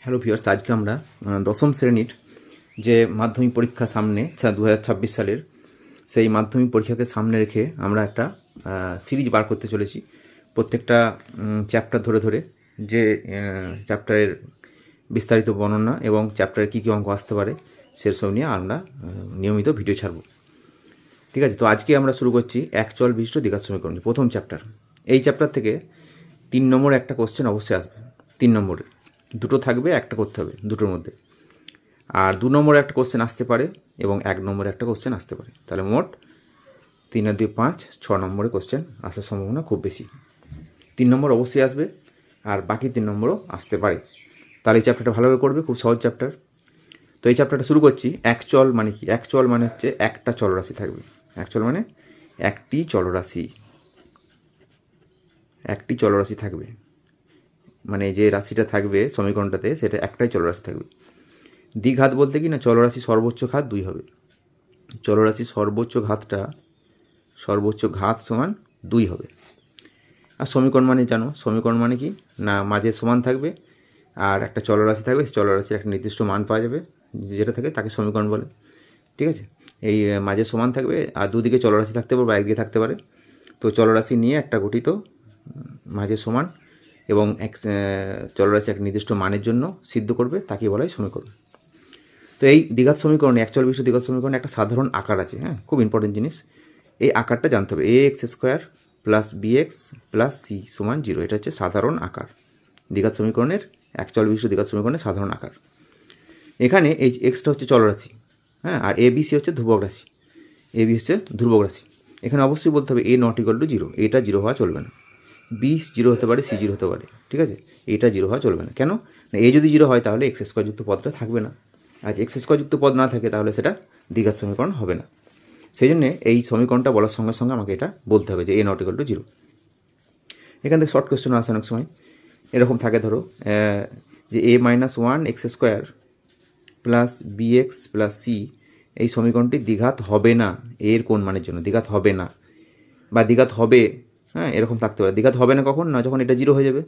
Hello viewers, আজকে আমরা দশম শ্রেণীর যে মাধ্যমিক পরীক্ষা সামনে 2026 সালের সেই মাধ্যমিক পরীক্ষাকে সামনে রেখে আমরা একটা সিরিজ বার করতে চলেছি। প্রত্যেকটা চ্যাপ্টার ধরে ধরে যে চ্যাপ্টারের বিস্তারিত বর্ণনা এবং চ্যাপ্টারে কী কী অঙ্ক আসতে পারে সেসব নিয়ে আমরা নিয়মিত ভিডিও ছাড়ব। ঠিক আছে, তো আজকে আমরা শুরু করছি এক চল বিশিষ্ট দ্বিঘাত সমীকরণ, প্রথম চ্যাপ্টার। এই চ্যাপ্টার থেকে 3 নম্বর একটা কোশ্চেন অবশ্যই আসবে। 3 নম্বরের দুটো থাকবে, একটা করতে হবে দুটোর মধ্যে। আর 2 নম্বরে একটা কোশ্চেন আসতে পারে এবং 1 নম্বরে একটা কোশ্চেন আসতে পারে। তাহলে মোট 3 আর 2 5, 6 নম্বরে কোশ্চেন আসার সম্ভাবনা খুব বেশি। 3 নম্বর অবশ্যই আসবে আর বাকি 3 নম্বরও আসতে পারে। তাহলে এই চ্যাপ্টারটা ভালোভাবে করবে, খুব সহজ চ্যাপ্টার। তো এই চ্যাপ্টারটা শুরু করছি। এক চল মানে কি? এক চল মানে হচ্ছে একটা চলরাশি থাকবে। এক চল মানে একটি চলরাশি, একটি চলরাশি থাকবে, মানে যে রাশিটা থাকবে সমীকরণটাতে সেটা একটাই চলরাশি থাকবে। দ্বিঘাত বলতে কি না, চলরাশি সর্বোচ্চ ঘাত 2 হবে। চলরাশি সর্বোচ্চ ঘাত সমান 2 হবে। আর সমীকরণ মানে জানো, সমীকরণ মানে কি না, মাঝে সমান থাকবে আর একটা চলরাশি থাকবে, সেই চলরাশির একটা নির্দিষ্ট মান পাওয়া যাবে, যেটা থাকে তাকে সমীকরণ বলে। ঠিক আছে, এই মাঝে সমান থাকবে আর দুদিকে চলরাশি থাকতে পারে বা একদিকে থাকতে পারে। তো চলরাশি নিয়ে একটা গঠিত মাঝে সমান এবং এক চলরাশি একটা নির্দিষ্ট মানের জন্য সিদ্ধ করবে, তাকে বলা হয় সমীকরণ। তো এই দ্বিঘাত সমীকরণে, এক চল বিশিষ্ট দ্বিঘাত সমীকরণে একটা সাধারণ আকার আছে। হ্যাঁ, খুব ইম্পর্টেন্ট জিনিস। এই আকারটা জানতে হবে। ax² plus bx plus c সমান 0। এটা হচ্ছে সাধারণ আকার দ্বিঘাত সমীকরণের, এক চল বিশিষ্ট দ্বিঘাত সমীকরণের সাধারণ আকার। এখানে এই এক্সটা হচ্ছে চলরাশি, হ্যাঁ, আর abc হচ্ছে ধ্রুবক রাশি। ab হচ্ছে ধ্রুবক রাশি। এখানে অবশ্যই বলতে হবে a ≠ 0। এটা 0 হওয়া চলবে না। b 0 হতে পারে, c 0 হতে পারে। ঠিক আছে, এটা 0 হওয়া চলবে না। কেন না, a যদি 0 হয় তাহলে x² যুক্ত পদটা থাকবে না। আর x² যুক্ত পদ না থাকে তাহলে সেটা দ্বিঘাত সমীকরণ হবে না। সেই জন্য এই সমীকরণটা বলার সঙ্গে সঙ্গে আমাকে এটা বলতে হবে যে a ≠ 0। এখান থেকে শর্ট কোয়েশ্চেন আসে অনেক সময়, এরকম থাকে ধরো যে a - 1x² plus bx plus c এই সমীকরণটি দ্বিঘাত হবে না এর কোন মানের জন্য, দ্বিঘাত হবে না বা দ্বিঘাত হবে। হ্যাঁ, এরকম থাকতে পারে। দ্বিঘাত হবে না কখন না, যখন এটা 0 হয়ে যাবে।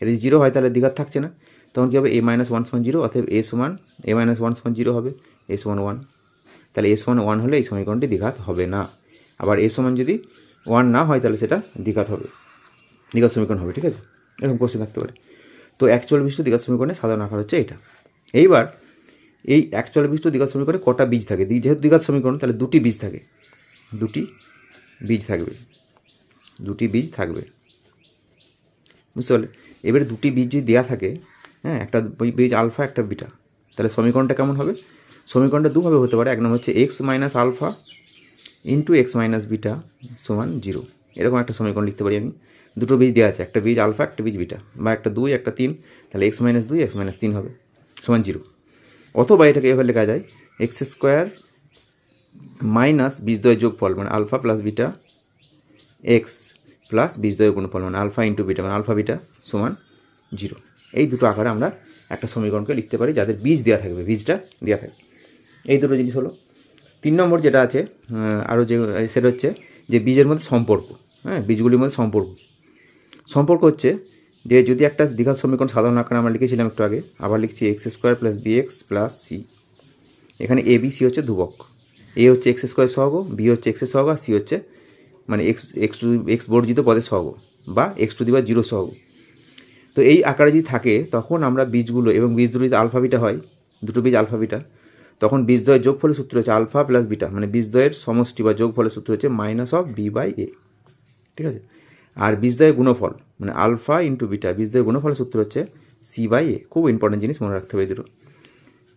এটা যদি 0 হয় তাহলে দ্বিঘাত থাকছে না। তখন কী হবে, a - 1 সমান 0, অতএব a - 1 সমান 0 হবে, a সমান 1। তাহলে a সমান 1 হলে এই সমীকরণটি দ্বিঘাত হবে না। আবার a সমান যদি 1 না হয় তাহলে সেটা দ্বিঘাত হবে, দ্বিঘাত সমীকরণ হবে। ঠিক আছে, এরকম কোশ্চেন থাকতে পারে। তো এক চল বিশিষ্ট দ্বিঘাত সমীকরণের সাধারণ আকার হচ্ছে এটা। এইবার এই এক চল বিশিষ্ট দ্বিঘাত সমীকরণে কটা বীজ থাকে? যেহেতু দ্বিঘাত সমীকরণ তাহলে দুটি বীজ থাকে, দুটি বীজ থাকবে, দুটি বীজ থাকবে, বুঝতে পারলে? এবারে দুটি বীজ যদি দেওয়া থাকে, হ্যাঁ, একটা বীজ আলফা একটা বিটা, তাহলে সমীকরণটা কেমন হবে? সমীকরণটা দুভাবে হতে পারে। এক নম্বর হচ্ছে x - alpha into x - beta সমান 0। এরকম একটা সমীকরণ লিখতে পারি আমি। দুটো বীজ দেওয়া আছে, একটা বীজ আলফা একটা বীজ বিটা, বা একটা 2 একটা 3, তাহলে x - 2 x - 3 হবে সমান 0। অথবা এটাকে এভাবে লেখা যায় x² মাইনাস বীজদ্বয়ের যোগফল মানে alpha plus beta x plus বীজদ্বয়ের গুণফল মানে আলফা ইন্টু বিটা মানে আলফা বিটা সমান 0। এই দুটো আকারে আমরা একটা সমীকরণকে লিখতে পারি যাদের বীজ দেওয়া থাকবে, বীজটা দেওয়া থাকবে। এই দুটো জিনিস হলো। 3 নম্বর যেটা আছে আরও যে, সেটা হচ্ছে যে বীজের মধ্যে সম্পর্ক। হ্যাঁ, বীজগুলির মধ্যে সম্পর্ক হচ্ছে যে যদি একটা দ্বিঘাত সমীকরণ সাধারণ আকারে আমরা লিখেছিলাম একটু আগে, আবার লিখছি x² plus bx plus c। এখানে a b c হচ্ছে ধ্রুবক, a হচ্ছে x² সহগ, b হচ্ছে x সহগ, আর c হচ্ছে মানে x বর্জিত পদের সহগ বা x⁻0 সহগ। তো এই আকারে যদি থাকে তখন আমরা বীজগুলো, এবং বীজ দুটো যদি আলফা বিটা হয়, দুটো বীজ আলফা বিটা, তখন বীজদ্বয়ের যোগফলের সূত্র হচ্ছে আলফা প্লাস বিটা মানে বীজদ্বয়ের সমষ্টি বা যোগফলের সূত্র হচ্ছে -b/a। ঠিক আছে, আর বীজদ্বয়ের গুণফল মানে আলফা ইন্টু বিটা, বীজদ্বয়ের গুণফলের সূত্র হচ্ছে c/a। খুব ইম্পর্টেন্ট জিনিস মনে রাখতে হবে এই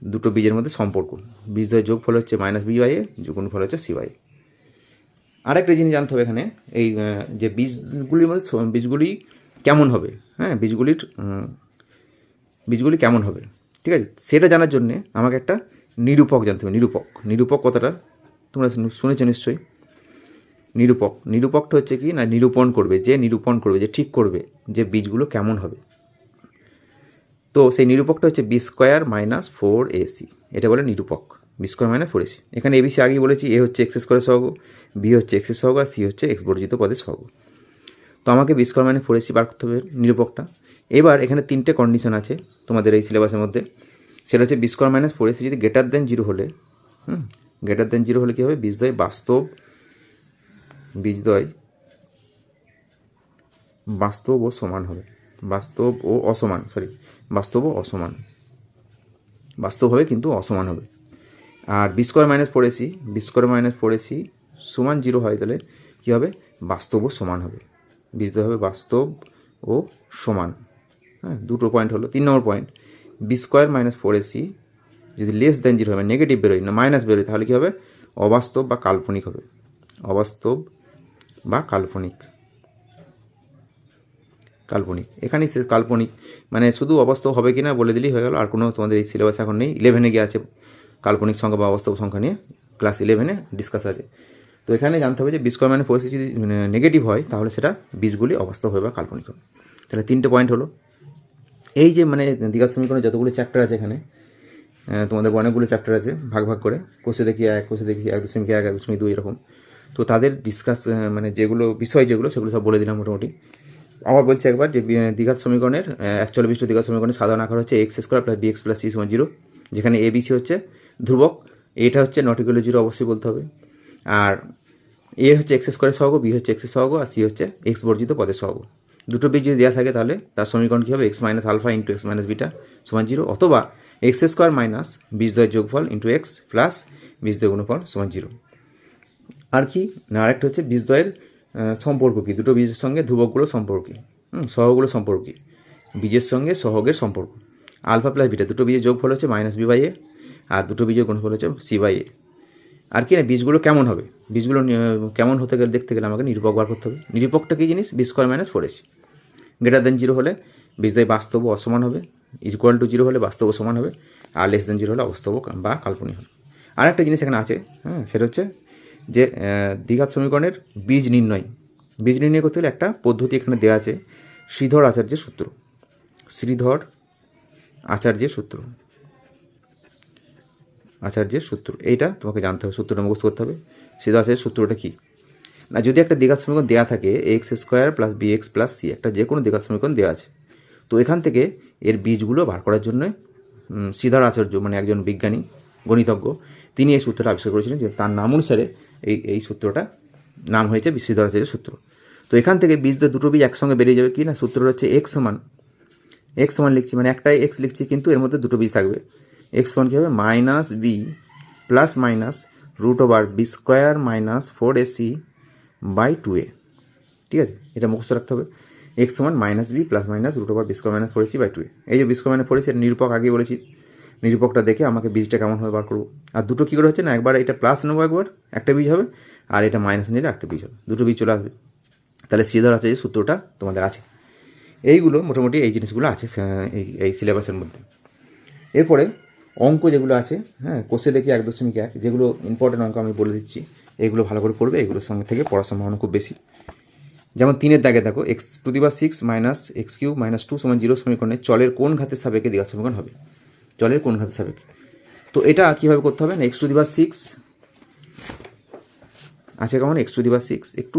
দুটো বীজের মধ্যে সম্পর্ক। বীজদ্বয়ের যোগফল হচ্ছে -b/a, গুণফল হচ্ছে c/a। আরেকটা জিনিস জানতে হবে এখানে, এই যে বীজগুলির মধ্যে বীজগুলি কেমন হবে, হ্যাঁ, বীজগুলি কেমন হবে, ঠিক আছে, সেটা জানার জন্যে আমাকে একটা নিরূপক জানতে হবে। নিরূপক কথাটা তোমরা শুনেছো নিশ্চয়ই। নিরূপকটা হচ্ছে কি না, নিরূপণ করবে, যে ঠিক করবে যে বীজগুলো কেমন হবে। তো সেই নিরূপকটা হচ্ছে b² - 4ac। এটা বলে নিরূপক, b² - 4ac। এখানে abc আগেই বলেছি, a হচ্ছে x² সহগ, b হচ্ছে x সহগ, আর c হচ্ছে x বর্জিত পদের সহগ। তো আমাকে B square minus four AC বার করতে হবে নিরূপকটা। এবার এখানে 3টে কন্ডিশন আছে তোমাদের এই সিলেবাসের মধ্যে। সেটা হচ্ছে b square minus four AC যদি গ্রেটার দেন 0 হলে, গ্রেটার দেন 0 হলে কী হবে, বীজদ্বয় বাস্তব ও সমান হবে। বাস্তব ও অসমান, বাস্তব হবে কিন্তু অসমান হবে। আর B square minus four AC সমান 0 হয়, তাহলে কী হবে, বাস্তব ও সমান হবে। বীজদ্বয় হবে বাস্তব ও সমান। হ্যাঁ, দুটো পয়েন্ট হলো। 3 নম্বর point, B square minus four AC যদি লেস দেন 0 হবে, নেগেটিভ বেরোয় না মাইনাস বেরোয়, তাহলে কী হবে, অবাস্তব বা কাল্পনিক হবে। এখানেই সে কাল্পনিক, মানে শুধু অবাস্তব হবে কি না বলে দিলেই হয়ে গেল। আর কোনো তোমাদের এই সিলেবাস এখন নেই। 11-এ গিয়ে আছে কাল্পনিক সংখ্যা বা অবাস্তব সংখ্যা নিয়ে, ক্লাস 11-এ ডিসকাস আছে। তো এখানে জানতে হবে যে b square minus four AC যদি নেগেটিভ হয়, তাহলে সেটা বীজগুলি অবাস্তব হবে বা কাল্পনিক হবে। তাহলে 3টে পয়েন্ট হলো। এই যে মানে দ্বিঘাত সমীকরণের যতগুলো চ্যাপ্টার আছে এখানে, তোমাদের অনেকগুলো চ্যাপ্টার আছে ভাগ করে, কোষে দেখি 1, কোষে দেখি 1.1, 1.2 এরকম। তো তাদের ডিসকাস মানে যেগুলো বিষয় সেগুলো সব বলে দিলাম মোটামুটি। আবার বলছি একবার যে দ্বিঘাত সমীকরণের অ্যাকচুয়ালি বিশিষ্ট দ্বিঘাত সমীকরণের সাধারণ আকার হচ্ছে x square plus b x plus c সমান 0, যেখানে এ বি সি হচ্ছে ধ্রুবক, এটা হচ্ছে নট ইকুয়াল টু 0 অবশ্যই বলতে হবে। আর এ হচ্ছে এক্স স্কোয়ারের সহগ, বি হচ্ছে এক্সের সহগ, আর সি হচ্ছে এক্স বর্জিত পদের সহগ। দুটো বীজ যদি দেওয়া থাকে তাহলে তার সমীকরণ কী হবে, x minus alpha into x minus beta সমান 0, অথবা এক্স স্কোয়ার মাইনাস বীজদ্বয়ের যোগফল ইন্টু এক্স প্লাস বীজদ্বয় গুণফল সমান 0। আর কি না, আরেকটা হচ্ছে বীজদ্বয়ের সম্পর্ক কী, দুটো বীজের সঙ্গে ধ্রুবকগুলো সম্পর্ক কী, সহগগুলো সম্পর্ক কী, বীজের সঙ্গে সহগের সম্পর্ক। আলফা প্লাস বিটা দুটো বীজের যোগফল হচ্ছে মাইনাস বি বাই এ, আর দুটো বীজের গুণফল হচ্ছে সি বাই এ। আর কি না, বীজগুলো কেমন হবে, বীজগুলো কেমন হতে গেলে দেখতে গেলে আমাকে নিরূপক বার করতে হবে। নিরূপকটা কী জিনিস, b square minus four a c greater than 0 হলে বীজদ্বয় বাস্তব ও অসমান হবে, ইকুয়াল টু 0 হলে বাস্তব ও সমান হবে, আর লেস দেন 0 হলে অবাস্তব বা কাল্পনিক হবে। আর একটা জিনিস এখানে আছে, সেটা হচ্ছে যে দ্বিঘাত সমীকরণের বীজ নির্ণয় করতে গেলে একটা পদ্ধতি এখানে দেওয়া আছে, শ্রীধর আচার্যের সূত্র। এইটা তোমাকে জানতে হবে, সূত্রটা মুখস্থ করতে হবে। শ্রীধর আচার্যের সূত্রটা কী না, যদি একটা দ্বিঘাত সমীকরণ দেওয়া থাকে x square plus b x plus c, একটা যে কোনো দ্বিঘাত সমীকরণ দেওয়া আছে, তো এখান থেকে এর বীজগুলো বার করার জন্য শ্রীধর আচার্য মানে একজন বিজ্ঞানী গণিতজ্ঞ, তিনি এই সূত্রটা আবিষ্কার করেছিলেন, যে তার নাম অনুসারে এই সূত্রটা নাম হয়েছে শ্রীধর আচার্যের সূত্র। তো এখান থেকে দুটো বীজ একসঙ্গে বেরিয়ে যাবে কি না, সূত্রটা হচ্ছে এক্স সমান লিখছি, মানে একটাই এক্স লিখছি কিন্তু এর মধ্যে দুটো বীজ থাকবে। এক্স সমান কী হবে, minus b plus minus root over b square minus four a c by 2a। ঠিক আছে, এটা মুখস্থ রাখতে হবে। এক্স সমান minus b plus minus root over b square minus four a c by 2a। এই যে b square minus four a c, এটা নিরূপক আগেই বলেছি, নিরূপকটা দেখে আমাকে বীজটা কেমন হবে বার করবো। আর দুটো কী করে হচ্ছে না, একবার এটা প্লাস নেবো, একবার একটা বীজ হবে, আর এটা মাইনাস নিলে একটা বীজ হবে, দুটো বীজ চলে আসবে। তাহলে শ্রীধর আছে যে সূত্রটা তোমাদের আছে। এইগুলো মোটামুটি এই জিনিসগুলো আছে এই সিলেবাসের মধ্যে। এরপরে অঙ্ক যেগুলো আছে, কোষে দেখি 1.1, যেগুলো ইম্পর্টেন্ট অঙ্ক আমি বলে দিচ্ছি, এগুলো ভালো করে পড়বে, এগুলোর সঙ্গে থেকে পড়ার সম্ভাবনা খুব বেশি। যেমন 3-এর দাগে দেখো, x⁻6 - x³ - 2 = 0 সমীকরণে চলের কোন ঘাতের সাপেক্ষে দ্বিঘাত সমীকরণ হবে, চলের কোন ঘাতের সাপেক্ষে। তো এটা কীভাবে করতে হবে না, x⁻6 আছে কেমন, x⁻6 একটু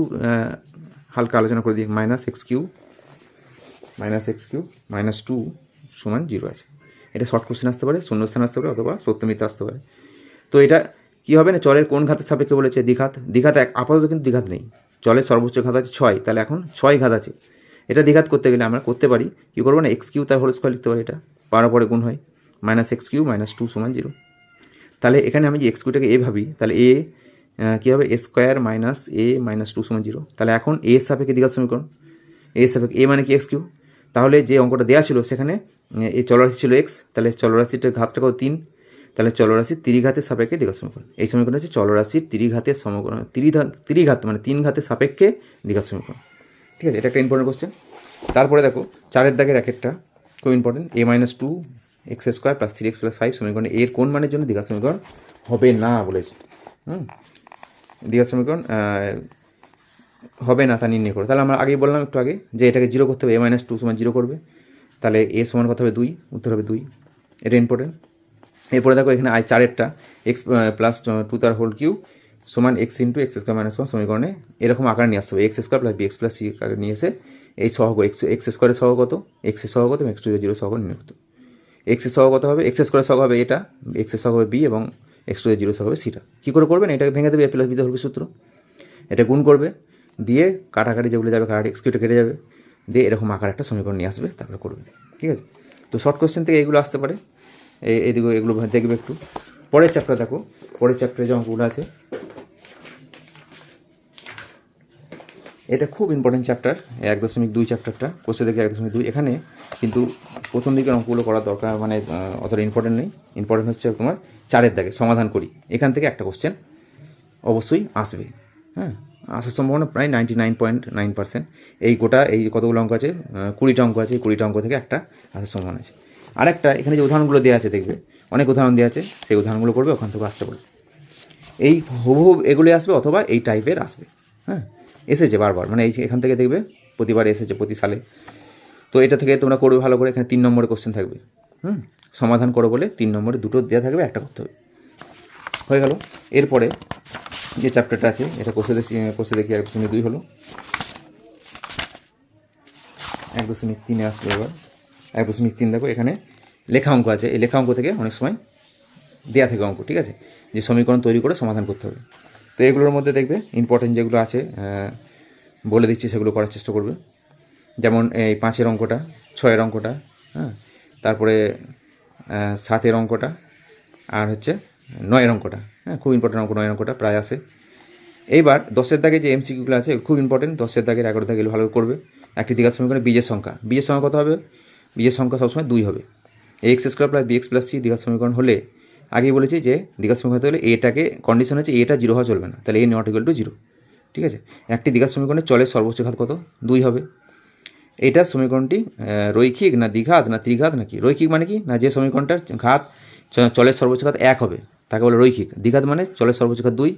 হালকা আলোচনা করে দিই, -x³ - 2 = 0 আছে। এটা শর্ট কোশ্চেন আসতে পারে, শূন্যস্থান আসতে পারে, অথবা সত্যমিথ্যা আসতে পারে। তো এটা কী হবে না, চলের কোন ঘাতের সাপেক্ষে বলেছে, দ্বিঘাত আপাতত কিন্তু দ্বিঘাত নেই, চলের সর্বোচ্চ ঘাত আছে 6, তাহলে এখন 6 ঘাত আছে। এটা দ্বিঘাত করতে গেলে আমরা করতে পারি কী করবো না, x³ তার হোল স্কোয়ার লিখতে পারি, এটা পরে গুণ হয়, -x³ - 2 = 0। তাহলে এখানে আমি যে x³ এ ভাবি, তাহলে এ কী হবে, a² - a - 2 = 0। তাহলে এখন এ এর সাপেক্ষে দ্বিঘাত সমীকরণ, এ সাপেক্ষে এ মানে কি x³। তাহলে যে অঙ্কটা দেওয়া ছিল সেখানে এই চলরাশি ছিল x, তাহলে চলরাশিটার ঘাতটা কত, 3, তাহলে চলরাশির ত্রিঘাতের সাপেক্ষে দ্বিঘাত সমীকরণ। এই সমীকরণ হচ্ছে চলরাশির ত্রিঘাতের সমীকরণ, ত্রিঘাত মানে 3 ঘাতের সাপেক্ষে দ্বিঘাত সমীকরণ। ঠিক আছে, এটা একটা ইম্পর্টেন্ট কোশ্চেন। তারপরে দেখো 4-এর দাগের একটা খুব ইম্পর্টেন্ট, a - 2 x² + 3x + 5 সমীকরণে এর কোন মানের জন্য দ্বিঘাত সমীকরণ হবে না বলেছে। দ্বিঘাত সমীকরণ হবে না তা নির্ণয় করো। তাহলে আমরা আগেই বললাম একটু আগে যে এটাকে 0 করতে হবে, a - 2 = 0 করবে, তাহলে a সমান কত হবে, 2, উত্তর হবে 2। এটা ইম্পর্টেন্ট। এরপরে দেখো এখানে 4-এরটা x + 2 তার হোল কিউব সমান x into x square minus one সমীকরণে এরকম আকার নিয়ে আসতে হবে, x square plus b x plus c আকারে নিয়ে এসে এই সহগ এক্স স্কোয়ারের সহগ কত, এক্সের সহগ কত, এক্স টু জিরো সহগ নির্ণয় করতে। এক্সের সহগ কত হবে, এক্স স্কোয়ারের সহগ হবে এটা, এক্সের সহগ হবে বি এবং এক্স টু জিরো সহগ হবে সিটা। কী করে করবেন, এটাকে ভেঙে দেবে এ প্লাস বিতে হল সূত্র, এটা গুণ করবে, দিয়ে কাটাকাটি যেগুলো যাবে কাটাকাটি এক্স কিউটা কেটে যাবে, দিয়ে এরকম আকার একটা সমীকরণ নিয়ে আসবে, তারপরে করবে। ঠিক আছে, তো শর্ট কোশ্চেন থেকে এগুলো আসতে পারে, এইদিকে এগুলো দেখবে একটু। পরের চ্যাপ্টার দেখো, পরের চ্যাপ্টারে যে অঙ্কগুলো আছে, এটা খুব ইম্পর্টেন্ট চ্যাপ্টার, 1.2 চ্যাপ্টারটা, কোর্সে দেখে 1.2। এখানে কিন্তু প্রথম দিকের অঙ্কগুলো করার দরকার মানে অতটা ইম্পর্টেন্ট নেই, ইম্পর্টেন্ট হচ্ছে তোমার 4-এর দাগে সমাধান করি, এখান থেকে একটা কোশ্চেন অবশ্যই আসবে। হ্যাঁ, আসার সম্ভাবনা প্রায় 99.9%। এই গোটা এই কতগুলো অঙ্ক আছে, 20টা অঙ্ক আছে, 20টা অঙ্ক থেকে একটা আসার সম্ভাবনা আছে। আরেকটা এখানে যে উদাহরণগুলো দেওয়া আছে দেখবে, অনেক উদাহরণ দেওয়া আছে, সেই উদাহরণগুলো করবে, ওখান থেকে আসতে পারে। এই হুবহু এগুলি আসবে অথবা এই টাইপের আসবে। হ্যাঁ, এসেছে বারবার, মানে এই এখান থেকে দেখবে প্রতিবার এসেছে প্রতি সালে। তো এটা থেকে তোমরা করবে ভালো করে, এখানে 3 নম্বরে কোশ্চেন থাকবে। সমাধান করো বলে 3 নম্বরে 2টো দেওয়া থাকবে, একটা করতে হবে। হয়ে গেল। এরপরে যে চ্যাপ্টারটা আছে এটা কোর্সে দেখি 1.2 হলো, 1.3-এ আসবে এবার। 1.3 দেখো, এখানে লেখা অঙ্ক আছে, এই লেখা অঙ্ক থেকে অনেক সময় দেওয়া থাকে অঙ্ক, ঠিক আছে, যে সমীকরণ তৈরি করে সমাধান করতে হবে। তো এগুলোর মধ্যে দেখবে ইম্পর্টেন্ট যেগুলো আছে বলে দিচ্ছি, সেগুলো করার চেষ্টা করবে। যেমন এই 5-এর অঙ্কটা, 6-এর অঙ্কটা, হ্যাঁ, তারপরে 7-এর অঙ্কটা, আর হচ্ছে 9-এর অঙ্কটা। হ্যাঁ, খুব ইম্পর্টেন্ট অঙ্ক 9-এর অঙ্কটা প্রায় আসে। এইবার 10-এর দাগে যে এমসিকিউগুলো আছে খুব ইম্পর্টেন্ট, 10-এর দাগের 11 দাগে ভালো করবে। একটি দ্বিঘাত সমীকরণে বীজের সংখ্যা, বীজের সংখ্যা কত হবে, বীজের সংখ্যা সবসময় 2 হবে। X square plus b x plus c দ্বিঘাত সমীকরণ হলে, আগেই বলেছি যে দ্বিঘাত সমীকরণ হতে হলে এটাকে কন্ডিশন হচ্ছে এটা 0 হওয়া চলবে না, তাহলে এ নট ইকুয়াল টু 0। ঠিক আছে, একটি দ্বিঘাত সমীকরণে চলের সর্বোচ্চ ঘাত কত, 2 হবে। এইটা সমীকরণটি রৈখিক না দ্বিঘাত না ত্রিঘাত নাকি, রৈখিক মানে কি না, যে সমীকরণটার ঘাত চলের সর্বোচ্চ ঘাত 1 হবে তাকে বলে রৈখিক। দ্বিঘাত মানে চলের সর্বোচ্চ ঘাত 2,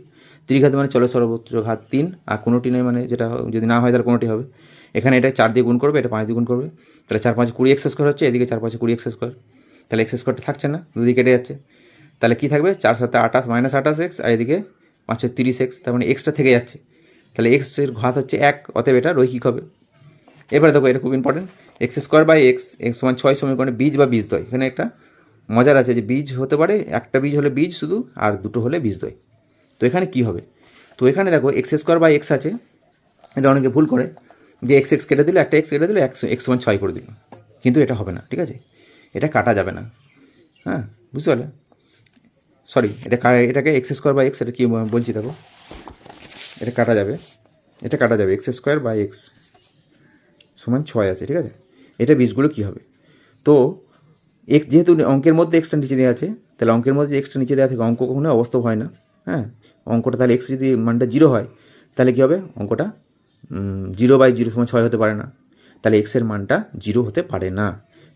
ত্রিঘাত মানে চলের সর্বোচ্চ ঘাত 3, আর কোনোটি নেই মানে যেটা যদি না হয় তাহলে কোনোটি হবে। এখানে এটা 4 দিয়ে গুণ করবে, এটা 5 দিয়ে গুণ করবে, তাহলে 4 5 20 এক্স স্কোয়ার হচ্ছে, এদিকে 4 5 20 এক্স স্কোয়ার, তাহলে এক্স স্কোয়ারটা থাকছে না, দুদিকে কেটে যাচ্ছে, তাহলে কী থাকবে 4 7 28 মাইনাস 28 এক্স, আর এদিকে 5 30 এক্স, তার মানে এক্সটা থেকে যাচ্ছে, তাহলে এক্সের ঘাত হচ্ছে 1, অতএব এটা রৈখিক হবে। এবারে দেখো এটা খুব important, x square by x x সমান 6 সমীকরণে বীজ বা বীজদ্বয়। এখানে একটা মজার আছে যে বীজ হতে পারে, একটা বীজ হলে বীজ শুধু, আর দুটো হলে বীজদ্বয়। তো এখানে কি হবে, তো এখানে দেখো এক্স স্কোয়ার বাই এক্স আছে, এটা অনেকে ভুল করে যে এক্স এক্স কেটে দিল, একটা এক্স কেটে দিল, এক্স সমান 6 করে দিল, কিন্তু এটা হবে না, ঠিক আছে, এটা কাটা যাবে না। হ্যাঁ, বুঝতে পারলে, সরি এটাকে এক্স স্কোয়ার বাই এক্স, এটা কী বলছি দেখো, এটা কাটা যাবে, এটা কাটা যাবে, এক্স স্কোয়ার বাই এক্স সমান 6 আছে, ঠিক আছে, এটা বীজগুলো কী হবে, তো এক্স যেহেতু অঙ্কের মধ্যে এক্সটা নিচে দেওয়া আছে, তাহলে অঙ্কের মধ্যে এক্সটা নিচে দেওয়া থাকে, অঙ্ক কখনো অবাস্তব হয় না। হ্যাঁ, অঙ্কটা তাহলে এক্স যদি মানটা 0 হয়, তাহলে কী হবে, অঙ্কটা 0/0 সমান 6 হতে পারে না, তাহলে এক্সের মানটা 0 হতে পারে না।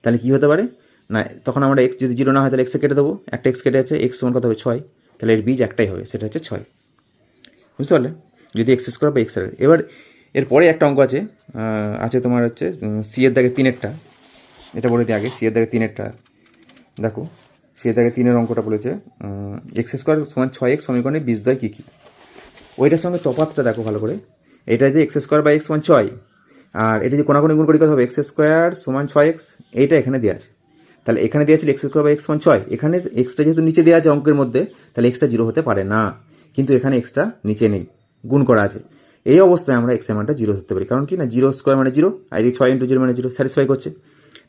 তাহলে কী হতে পারে না, তখন আমরা এক্স যদি 0 না হয় তাহলে এক্সে কেটে দেবো, একটা এক্স কেটে আছে, এক্স সমান কত হবে 6, তাহলে এর বীজ একটাই হবে, সেটা হচ্ছে 6। বুঝতে পারলে, যদি এক্স স্কোয়ার বা এক্স। এবার এরপরে একটা অঙ্ক আছে, তোমার হচ্ছে সি এর দাগে 3-এরটা, এটা বলে দিই আগে, সি এর দাগে 3-এরটা দেখো, সি এর দাগে 3-এর অঙ্কটা বলেছে এক্স স্কোয়ার সমান 6x সমীকরণে বীজদ্বয় কী কী, ওইটার সঙ্গে তফাৎটা দেখো ভালো করে। এটা যে এক্স স্কোয়ার বাই এক্স সমান 6, আর এটা যে কোনাকুনি গুণ করি কত হবে, এক্স স্কোয়ার সমান 6x, এইটা এখানে দেওয়া আছে, তাহলে এখানে দেওয়া ছিল এক্স স্কোয়ার বাই এক্স সমান 6, এখানে এক্সটা যেহেতু নিচে দেওয়া আছে অঙ্কের মধ্যে, তাহলে এক্সটা 0 হতে পারে না, কিন্তু এখানে এক্সটা নিচে নেই, গুণ করা আছে। এই অবস্থায় আমরা এক্সের মানটা 0 ধরতে পারি, কারণ কি না 0 স্কোয়ার মানে 0, আর এই 6 × 0 মানে 0 স্যাটিসফাই করছে।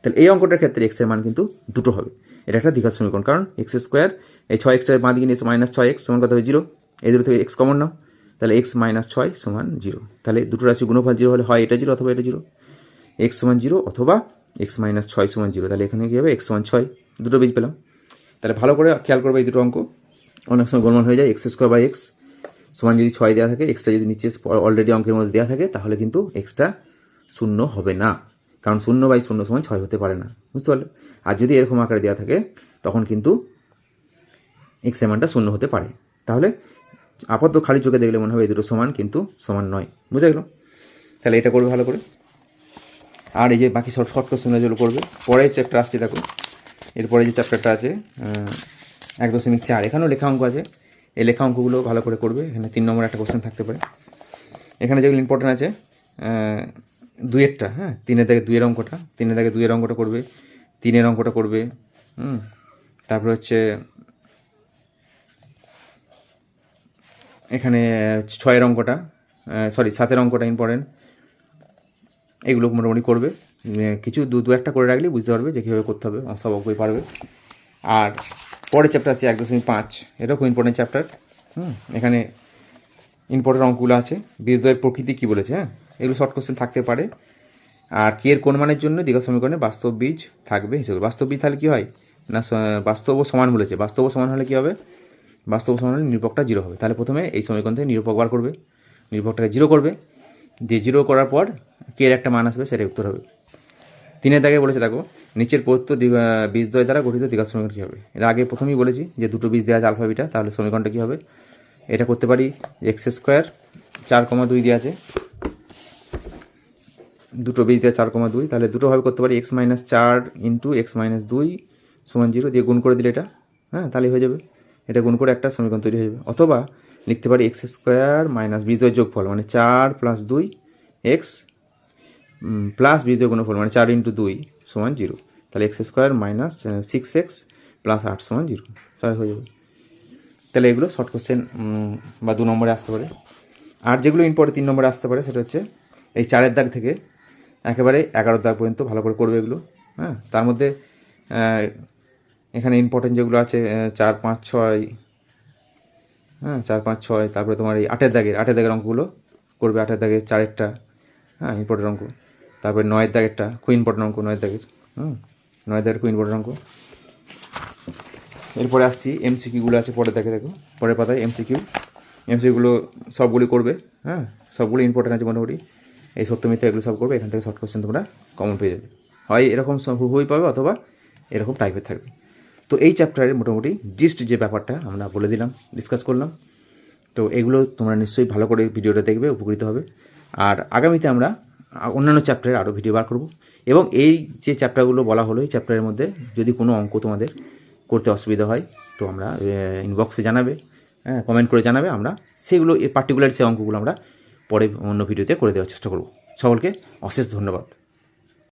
তাহলে এই অঙ্কটার ক্ষেত্রে এক্সের মান কিন্তু 2টো হবে, এটা একটা দ্বিঘাত সমীকরণ, কারণ এক্স স্কোয়ার এই 6xটা বাঁ দিকে নিয়ে মাইনাস 6x সমান কত হবে 0, এই দুটো থেকে এক্স কমন নাও, তাহলে এক্স মাইনাস 6 সমান 0, তাহলে দুটো রাশি গুণফল 0 হলে হয় এটা 0 অথবা এটা 0, এক্স সমান 0 অথবা এক্স মাইনাস 6 সমান 0, তাহলে এখানে কী হবে এক্স সমান 6, দুটো বীজ পেলাম। তাহলে ভালো করে খেয়াল করবে এই দুটো অঙ্ক, অনেক সময় গোলমাল হয়ে যায়। এক্স স্কোয়ার বাই এক্স সমান যদি 6 দেওয়া থাকে, এক্সটা যদি নিচে অলরেডি অঙ্কের মধ্যে দেওয়া থাকে, তাহলে কিন্তু এক্সটা 0 হবে না, কারণ 0/0 সমান 6 হতে পারে না, বুঝতে পারলে। আর যদি এরকম আকারে দেওয়া থাকে তখন কিন্তু এক্সের মানটা 0 হতে পারে। তাহলে আপাতত খালি চোখে দেখলে মনে হবে এই দুটো সমান, কিন্তু সমান নয়, বুঝে গেল। তাহলে এটা করবে ভালো করে, আর এই যে বাকি শর্ট কোশ্চেনগুলো যেগুলো করবে, পরের চ্যাপ্টার আসছে দেখো, এরপরে যে চ্যাপ্টারটা আছে 1.4, এখানেও লেখা অঙ্ক আছে। এই লেখা অঙ্কগুলো ভালো করে করবে। এখানে 3 নম্বর একটা কোশ্চেন থাকতে পারে। এখানে যেগুলো ইম্পর্টেন্ট আছে 2-এরটা, হ্যাঁ, 3-এর দাগে 2-এর অঙ্কটা, 3-এর দাগে 2-এর অঙ্কটা করবে, 3-এর অঙ্কটা করবে। তারপরে হচ্ছে এখানে 6-এর অঙ্কটা, 7-এর অঙ্কটা ইম্পর্টেন্ট। এগুলো মোটামুটি করবে। কিছু দু একটা করে রাখলে বুঝতে পারবে যে কীভাবে করতে হবে, সব অঙ্কই পারবে। আর পরের চ্যাপ্টার আছে 1.5, এটাও খুব ইম্পর্টেন্ট চ্যাপ্টার। এখানে ইম্পর্টেন্ট অঙ্কগুলো আছে। বীজদ্বয়ের প্রকৃতি কী বলেছে, হ্যাঁ, এগুলো শর্ট কোশ্চেন থাকতে পারে। আর কে এর কোন মানের জন্য দ্বিঘাত সমীকরণে বাস্তব বীজ থাকবে হিসেবে। বাস্তব বীজ তাহলে কী হয় না, বাস্তব ও সমান বলেছে। বাস্তব ও সমান হলে কী হবে, বাস্তব সমান হলে নিরূপকটা 0 হবে। তাহলে প্রথমে এই সমীকরণ থেকে নিরূপক বার করবে, নিরূপকটাকে 0 করবে, দিয়ে 0 করার পর কে এর একটা মান আসবে, সেটা উত্তর হবে। 3-এর দাগে বলেছে দেখো, নিচের প্রদত্ত বীজদ্বয় দ্বারা গঠিত দ্বিঘাত সমীকরণ কী হবে। এর আগে প্রথমেই বলেছি যে দুটো বীজ দেওয়া আছে আলফা বিটা, তাহলে সমীকরণটা কী হবে, এটা করতে পারি x² 4,2 দেওয়া আছে, দুটো বীজ দেওয়া 4,2, তাহলে দুটোভাবে করতে পারি x - 4 × x - 2 = 0 দিয়ে গুণ করে দিলে এটা, হ্যাঁ, তাহলে হয়ে যাবে। এটা গুণ করে একটা সমীকরণ তৈরি হয়ে যাবে। অথবা লিখতে পারি x² - বীজদ্বয়ের যোগফল মানে 4 + 2 x প্লাস বীজদ্বয়ের গুণফল মানে 4 × 2 = 0। তাহলে x² - 6x + 8 = 0, তাহলে হয়ে যাবে। তাহলে এগুলো শর্ট কোশ্চেন বা 2 নম্বরে আসতে পারে। আর যেগুলো ইম্পর্টেন্ট 3 নম্বরে আসতে পারে সেটা হচ্ছে এই 4-এর দাগ থেকে একেবারে 11-এর দাগ পর্যন্ত ভালো করে করবে এগুলো, হ্যাঁ। তার মধ্যে এখানে ইম্পর্টেন্ট যেগুলো আছে 4, 5, 6, হ্যাঁ, 4, 5, 6, তারপরে তোমার এই 8-এর দাগের অঙ্কগুলো করবে। 8-এর দাগের 4-এরটা, হ্যাঁ, ইম্পর্টেন্ট অঙ্ক। তারপরে 9-এর দাগেরটা খুব ইম্পর্টেন্ট অঙ্ক, 9-এর দাগের, 9-এর দাগের খুব ইম্পর্টেন্ট অঙ্ক। এরপরে আসছি MCQগুলো আছে পরের দাগে, দেখো পরের পাতায় MCQগুলো সবগুলি করবে, হ্যাঁ, সবগুলো ইম্পর্টেন্ট আছে মোটামুটি। এই সত্য মিথ্যা এগুলো সব করবে। এখান থেকে শর্ট কোশ্চেন তোমরা কমন পেয়ে যাবে, হয় এরকম হুবহুই পাবে অথবা এরকম টাইপের থাকবে। তো এই চ্যাপ্টারের মোটামুটি জিস্ট যে ব্যাপারটা আমরা বলে দিলাম, ডিসকাস করলাম। তো এগুলো তোমরা নিশ্চয়ই ভালো করে ভিডিওটা দেখবে, উপকৃত হবে। আর আগামীতে আমরা অন্যান্য চ্যাপ্টারে আরও ভিডিও বার করব। এবং এই যে চ্যাপ্টারগুলো বলা হলো, এই চ্যাপ্টারের মধ্যে যদি কোনো অঙ্ক তোমাদের করতে অসুবিধা হয় তো আমরা ইনবক্সে জানাবে, হ্যাঁ, কমেন্ট করে জানাবে। আমরা সেগুলো পার্টিকুলার সেই অঙ্কগুলো আমরা পরে অন্য ভিডিওতে করে দেওয়ার চেষ্টা করব। সকলকে অশেষ ধন্যবাদ।